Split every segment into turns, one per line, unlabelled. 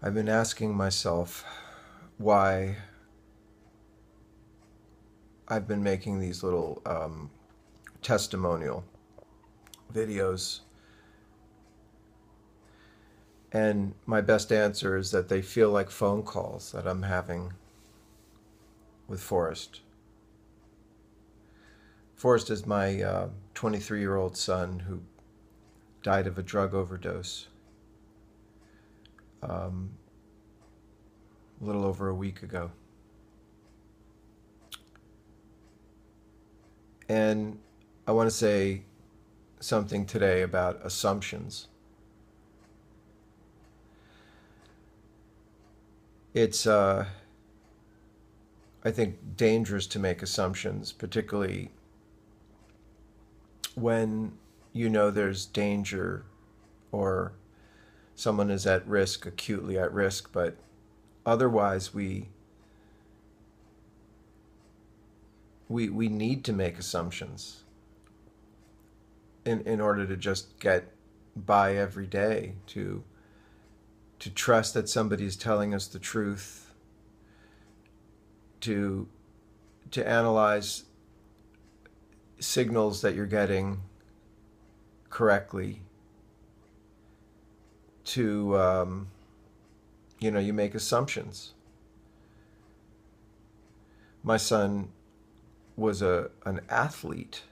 I've been asking myself why I've been making these little testimonial videos. And my best answer is that they feel like phone calls that I'm having with Forrest. Forrest is my 23-year-old son who died of a drug overdose um, a little over a week ago. And I want to say something today about assumptions. It's, I think, dangerous to make assumptions, particularly when you know there's danger or someone is at risk, acutely at risk, but otherwise we need to make assumptions in order to just get by every day, to trust that somebody's telling us the truth, to to analyze signals that you're getting correctly, to you make assumptions. My son was an athlete.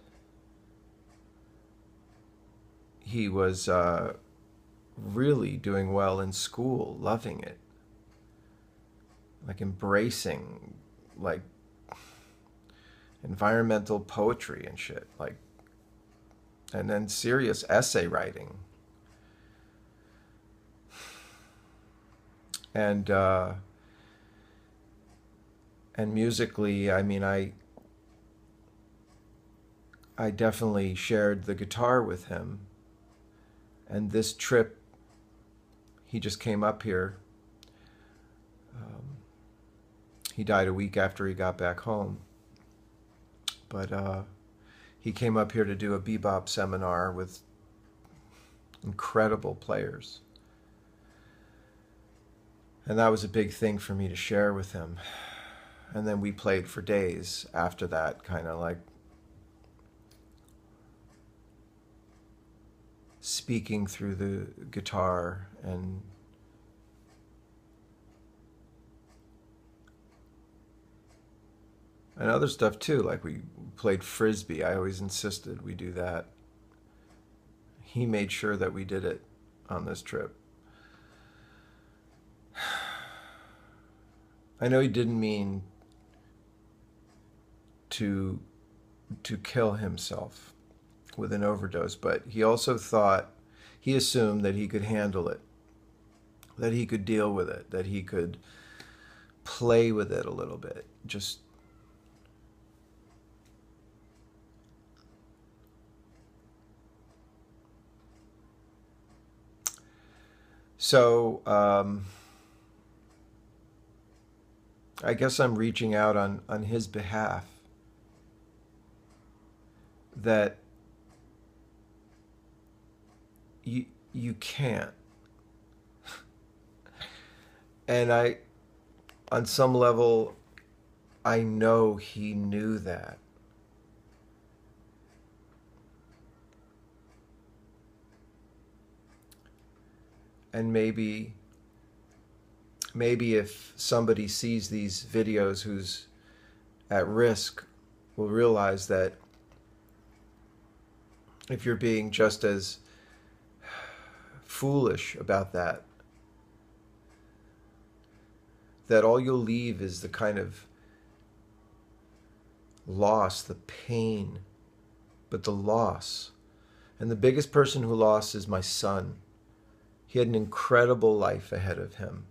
He was really doing well in school, loving it, like embracing like environmental poetry and shit, like, and then serious essay writing. And and musically, I mean, I definitely shared the guitar with him. And this trip, he just came up here. Um, he died a week after he got back home. But he came up here to do a bebop seminar with incredible players. And that was a big thing for me to share with him. And then we played for days after that, kind of like speaking through the guitar and other stuff too. Like we played frisbee. I always insisted we do that. He made sure that we did it on this trip. I know he didn't mean to kill himself with an overdose, but he also thought, he assumed that he could handle it, that he could deal with it, that he could play with it a little bit. Just so I guess I'm reaching out on his behalf, that you can't. And on some level, I know he knew that. And maybe if somebody sees these videos who's at risk, will realize that if you're being just as foolish about that, that all you'll leave is the kind of loss, the pain, but the loss. And the biggest person who lost is my son. He had an incredible life ahead of him.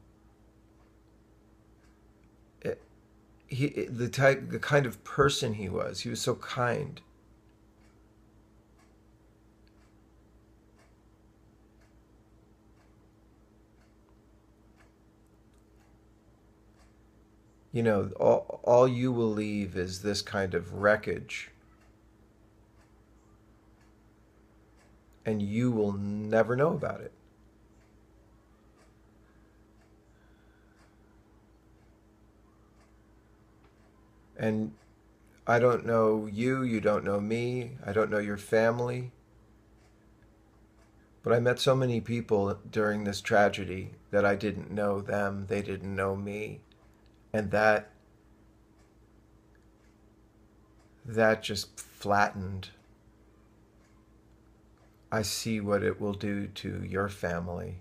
The kind of person he was so kind. All you will leave is this kind of wreckage, and you will never know about it. And I don't know you, you don't know me, I don't know your family, but I met so many people during this tragedy that I didn't know them, they didn't know me, and that just flattened. I see what it will do to your family.